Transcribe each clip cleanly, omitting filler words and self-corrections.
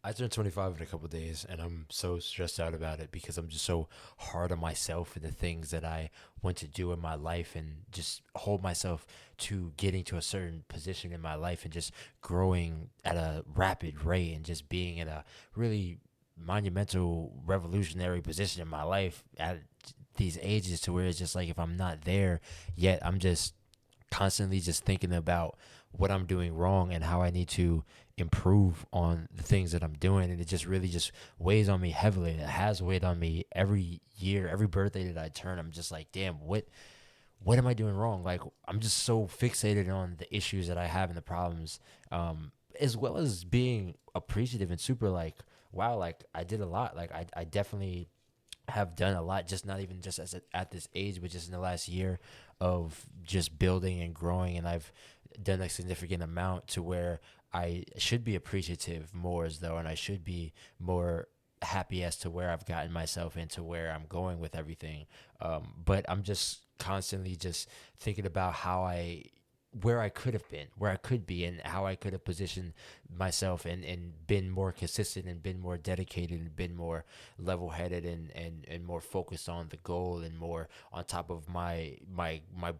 I turned 25 in a couple days, and I'm so stressed out about it because I'm just so hard on myself and the things that I want to do in my life, and just hold myself to getting to a certain position in my life and just growing at a rapid rate and just being in a really monumental, revolutionary position in my life at these ages, to where it's just like if I'm not there yet, I'm just constantly just thinking about what I'm doing wrong and how I need to improve on the things that I'm doing. And it just really just weighs on me heavily. It has weighed on me every year, every birthday that I turn. I'm just like, damn, what am I doing wrong? Like, I'm just so fixated on the issues that I have and the problems, as well as being appreciative and super like, wow, like I did a lot. Like I definitely have done a lot, just not even just at this age, but just in the last year of just building and growing. And I've done a significant amount to where I should be appreciative more as though, and I should be more happy as to where I've gotten myself into where I'm going with everything. But I'm just constantly just thinking about where I could have been, where I could be, and how I could have positioned myself and been more consistent and been more dedicated and been more level headed and more focused on the goal and more on top of my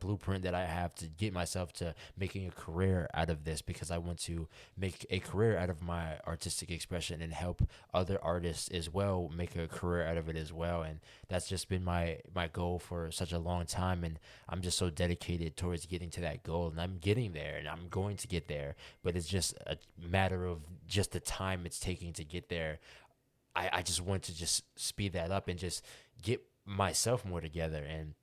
blueprint that I have to get myself to making a career out of this, because I want to make a career out of my artistic expression and help other artists as well make a career out of it as well. And that's just been my goal for such a long time, and I'm just so dedicated towards getting to that goal, and I'm getting there, and I'm going to get there. But it's just a matter of just the time it's taking to get there. I just want to just speed that up and just get myself more together. And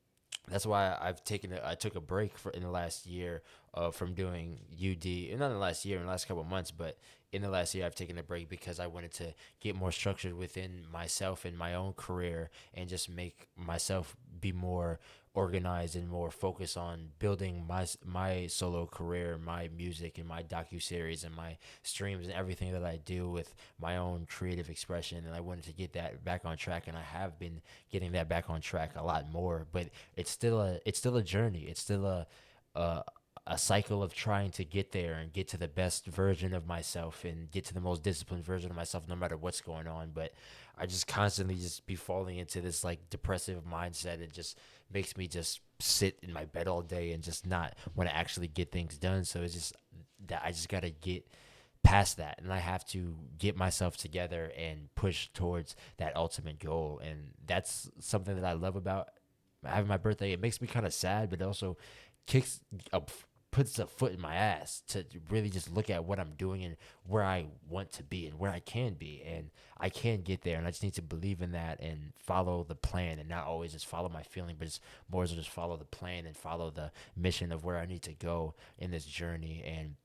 that's why I took a break in the last year from doing UD, and not in the last year, in the last couple of months, but in the last year I've taken a break because I wanted to get more structured within myself and my own career, and just make myself be more organized and more focused on building my solo career, my music and my docu series and my streams and everything that I do with my own creative expression. And I wanted to get that back on track, and I have been getting that back on track a lot more. But it's still a journey. It's still a a cycle of trying to get there and get to the best version of myself and get to the most disciplined version of myself, no matter what's going on. But I just constantly just be falling into this like depressive mindset. It just makes me just sit in my bed all day and just not want to actually get things done. So it's just that I just got to get past that, and I have to get myself together and push towards that ultimate goal. And that's something that I love about having my birthday. It makes me kind of sad, but it also kicks up, puts a foot in my ass to really just look at what I'm doing and where I want to be and where I can be. And I can get there, and I just need to believe in that and follow the plan, and not always just follow my feeling, but just more so just follow the plan and follow the mission of where I need to go in this journey. And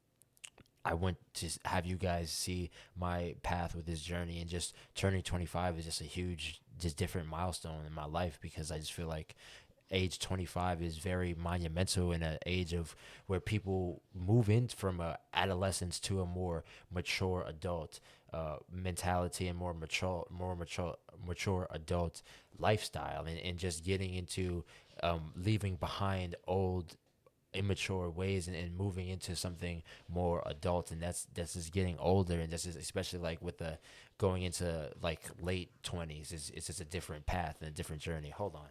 I want to have you guys see my path with this journey, and just turning 25 is just a huge, just different milestone in my life, because I just feel like age 25 is very monumental in an age of where people move in from a adolescence to a more mature adult mentality, and more mature adult lifestyle, and just getting into leaving behind old immature ways, and moving into something more adult. And that's just getting older, and this is especially like with the going into like late 20s, it's just a different path and a different journey. Hold on,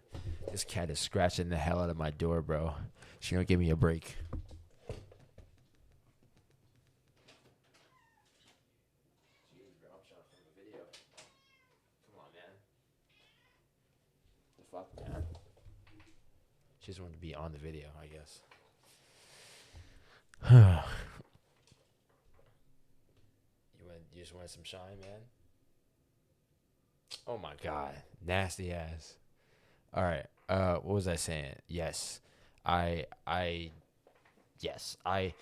this cat is scratching the hell out of my door, bro. She don't give me a break. Jeez, bro, I'm trying to film a video. Come on, man. The fuck, man. She just wanted to be on the video, I guess. You just wanted some shine, man. Oh my god, nasty ass. All right. What was I saying? Yes, I yes, I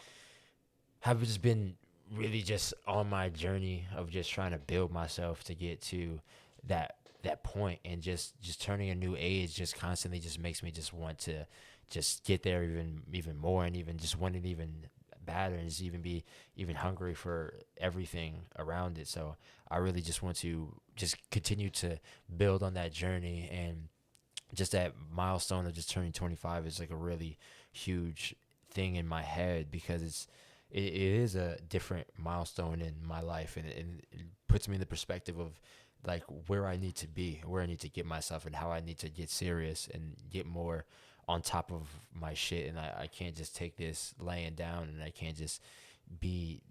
have just been really just on my journey of just trying to build myself to get to that point. And just turning a new age just constantly just makes me just want to just get there even more, and even just want it even better, and just even be even hungry for everything around it. So I really just want to just continue to build on that journey. And just that milestone of just turning 25 is like a really huge thing in my head, because it is a different milestone in my life, and it puts me in the perspective of like where I need to be, where I need to get myself, and how I need to get serious and get more on top of my shit. And I can't just take this laying down, and I can't just be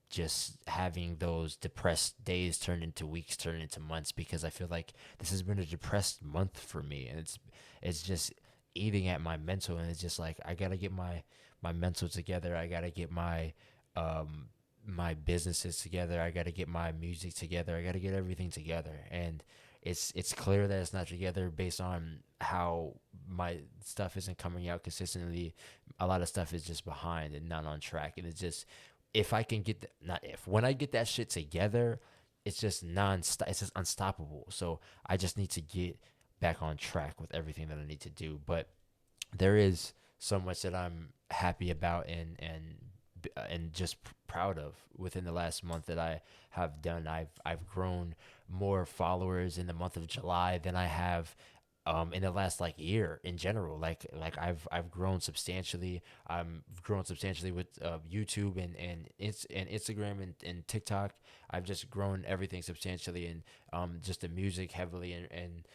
just having those depressed days turn into weeks, turn into months, because I feel like this has been a depressed month for me, and it's just eating at my mental. And it's just like I gotta get my mental together. I gotta get um my businesses together. I gotta get my music together. I gotta get everything together. And it's clear that it's not together based on how my stuff isn't coming out consistently. A lot of stuff is just behind and not on track, and it's just if I can get not if when I get that shit together, it's just it's just unstoppable. So I just need to get back on track with everything that I need to do. But there is so much that I'm happy about and just proud of within the last month that I have done. I've grown more followers in the month of July than I have in the last like year in general. I've grown substantially. I'm grown substantially with YouTube and Instagram and TikTok. I've just grown everything substantially, and just the music heavily, and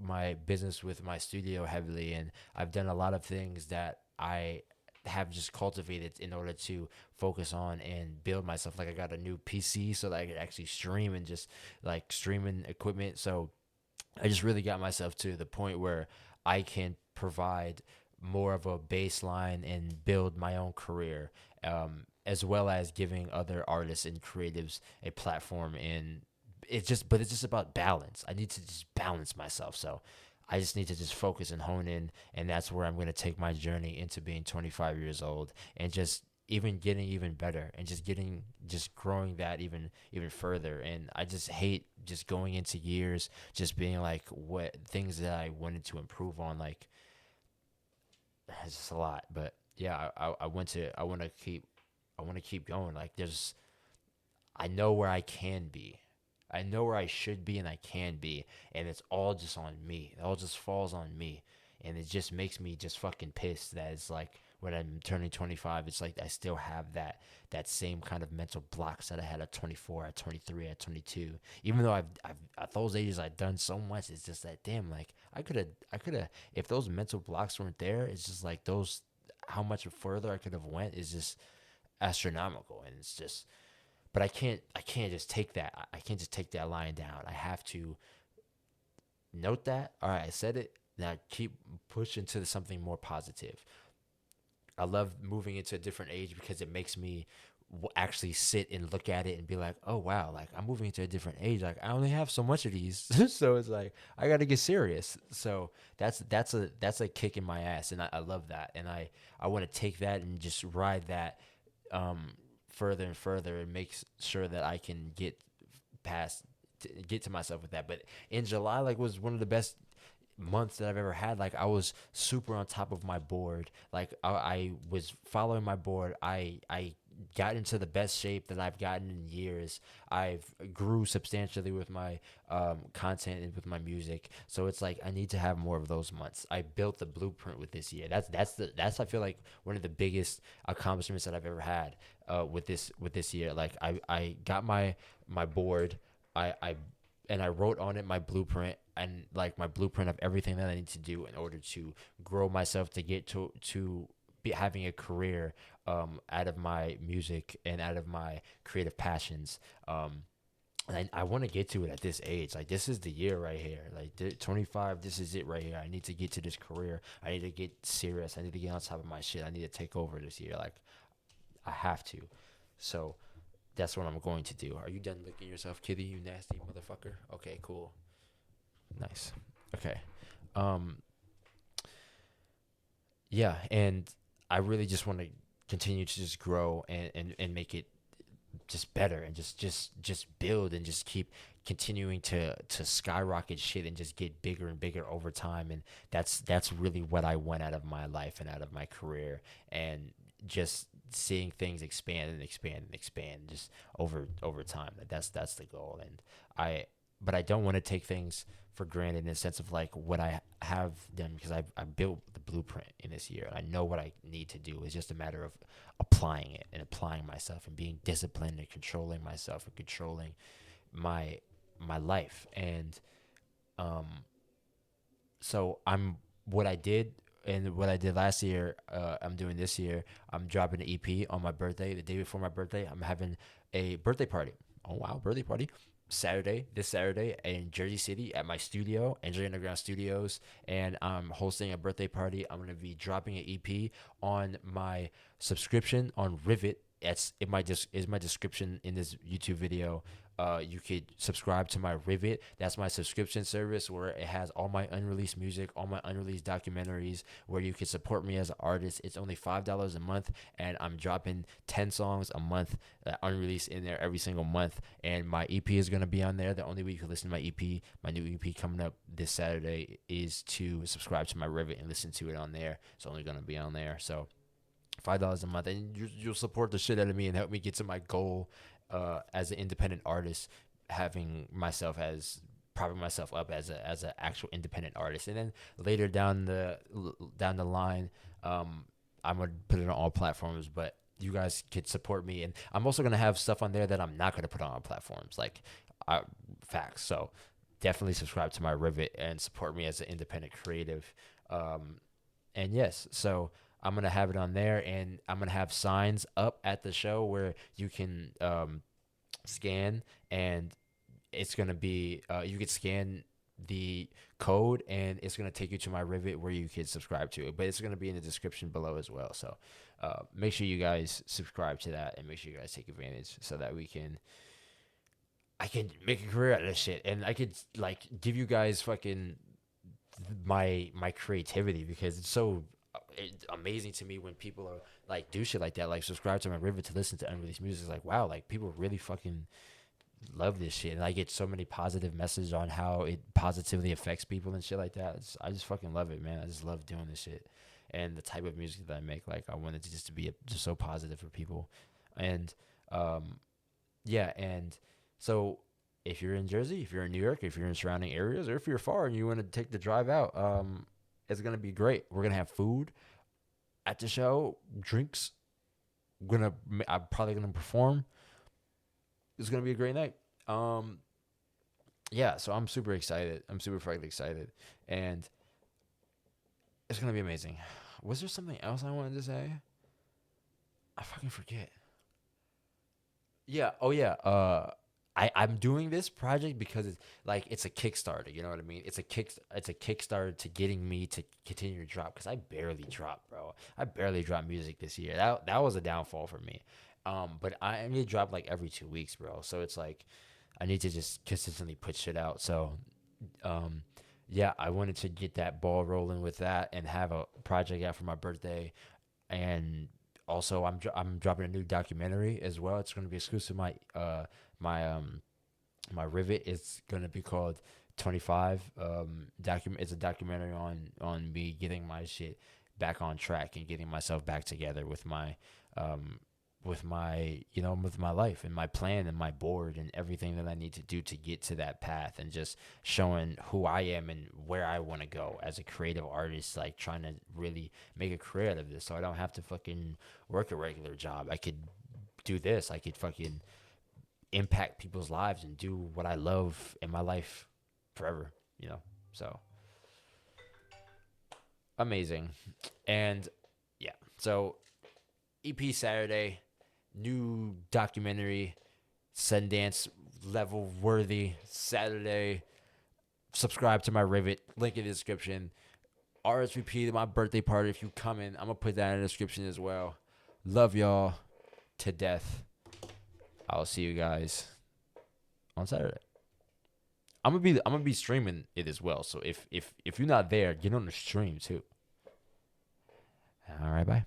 my business with my studio heavily. And I've done a lot of things that I have just cultivated in order to focus on and build myself. Like I got a new PC so that I could actually stream, and just like streaming equipment. So I just really got myself to the point where I can provide more of a baseline and build my own career, as well as giving other artists and creatives a platform. And but it's just about balance. I need to just balance myself. So I just need to just focus and hone in, and that's where I'm going to take my journey into being 25 years old, and just even getting even better, and just growing that even further. And I just hate just going into years just being like what things that I wanted to improve on. Like it's just a lot. But yeah, I want to keep going. Like I know where I can be. I know where I should be and I can be, and it's all just on me. It all just falls on me, and it just makes me just fucking pissed that it's like when I'm turning 25, it's like I still have that same kind of mental blocks that I had at 24, at 23, at 22. Even though I've at those ages I've done so much, it's just that damn, like I could have if those mental blocks weren't there, it's just like those how much further I could have went is just astronomical. And it's just but I can't just take that. I can't just take that lying down. I have to note that. All right, I said it. Now keep pushing to something more positive. I love moving into a different age because it makes me actually sit and look at it and be like, oh wow, like I'm moving into a different age. Like I only have so much of these, so it's like I got to get serious. So that's a kick in my ass, and I love that, and I want to take that and just ride that um, further and further, and make sure that I can past get to myself with that. But in July, like was one of the best months that I've ever had. Like I was super on top of my board. Like I was following my board. I got into the best shape that I've gotten in years. I've grew substantially with my content and with my music. So it's like I need to have more of those months. I built the blueprint with this year. That's I feel like one of the biggest accomplishments that I've ever had with this year. Like I got my board. I and I wrote on it my blueprint, and like my blueprint of everything that I need to do in order to grow myself to get to be having a career out of my music and out of my creative passions. And I want to get to it at this age. Like this is the year right here. Like 25, this is it right here. I need to get to this career. I need to get serious. I need to get on top of my shit. I need to take over this year. Like I have to. So that's what I'm going to do. Are you done licking yourself, kitty? You nasty motherfucker. Okay, cool. Nice. Okay. Um. Yeah, and I really just want to continue to just grow and make it just better, and just build and just keep continuing to skyrocket shit and just get bigger and bigger over time. And that's really what I want out of my life and out of my career, and just seeing things expand and expand and expand just over time. That's the goal. And I but I don't want to take things for granted in the sense of like what I have done, because I built the blueprint in this year. I know what I need to do. It's just a matter of applying it and applying myself and being disciplined and controlling myself and controlling my my life. And um so I'm what I did and what I did last year, I'm doing this year. I'm dropping an EP on my birthday. The day before my birthday, I'm having a birthday party. Oh wow, birthday party! This Saturday in Jersey City at my studio, Enjoy Underground Studios, and I'm hosting a birthday party. I'm gonna be dropping an EP on my subscription on Rivet. It's in my is my description in this YouTube video. You could subscribe to my Rivet. That's my subscription service where it has all my unreleased music, all my unreleased documentaries, where you can support me as an artist. It's only $5 a month, and I'm dropping 10 songs a month unreleased in there every single month. And my EP is going to be on there. The only way you can listen to my EP, my new EP coming up this Saturday, is to subscribe to my Rivet and listen to it on there. It's only going to be on there. So $5 a month, and you'll support the shit out of me and help me get to my goal as an independent artist, having myself as propping myself up as an actual independent artist. And then later down the line, I'm gonna put it on all platforms, but you guys could support me, and I'm also gonna have stuff on there that I'm not gonna put on all platforms, like facts. So definitely subscribe to my Rivet and support me as an independent creative. And yes, so I'm gonna have it on there, and I'm gonna have signs up at the show where you can scan, and it's gonna be you could scan the code, and it's gonna take you to my Rivet where you can subscribe to it. But it's gonna be in the description below as well. So make sure you guys subscribe to that, and make sure you guys take advantage so that I can make a career out of this shit, and I could like give you guys fucking my creativity, because it's so amazing to me when people are like do shit like that, like subscribe to my Rivet to listen to unreleased music. It's like, wow, like people really fucking love this shit, and I get so many positive messages on how it positively affects people and shit like that. I just fucking love it, man. I just love doing this shit, and the type of music that I make. Like I want it to just to be just so positive for people, and yeah, and so if you're in Jersey, if you're in New York, if you're in surrounding areas, or if you're far and you want to take the drive out, it's gonna be great. We're gonna have food at the show, drinks. I'm probably gonna perform. It's gonna be a great night. Um, yeah, so I'm super excited. I'm super fucking excited, and it's gonna be amazing. Was there something else I wanted to say? I fucking forget. Yeah. Oh yeah. I'm doing this project because it's like it's a Kickstarter. You know what I mean? It's a Kickstarter to getting me to continue to drop, because I barely drop, bro. I barely drop music this year. That was a downfall for me. But I need to drop like every 2 weeks, bro. So it's like I need to just consistently put shit out. So um, yeah, I wanted to get that ball rolling with that and have a project out for my birthday. And also I'm dropping a new documentary as well. It's going to be exclusive to my my Rivet. It's going to be called 25. It's a documentary on me getting my shit back on track and getting myself back together um with my life and my plan and my board and everything that I need to do to get to that path, and just showing who I am and where I want to go as a creative artist, like trying to really make a career out of this, so I don't have to fucking work a regular job. I could do this. I could fucking impact people's lives and do what I love in my life forever, you know? So amazing. And yeah, so EP Saturday, new documentary, Sundance level worthy Saturday. Subscribe to my Rivet, link in the description. RSVP to my birthday party if you come in. I'm gonna put that in the description as well. Love y'all to death. I'll see you guys on Saturday. I'm gonna be streaming it as well. So if you're not there, get on the stream too. All right, bye.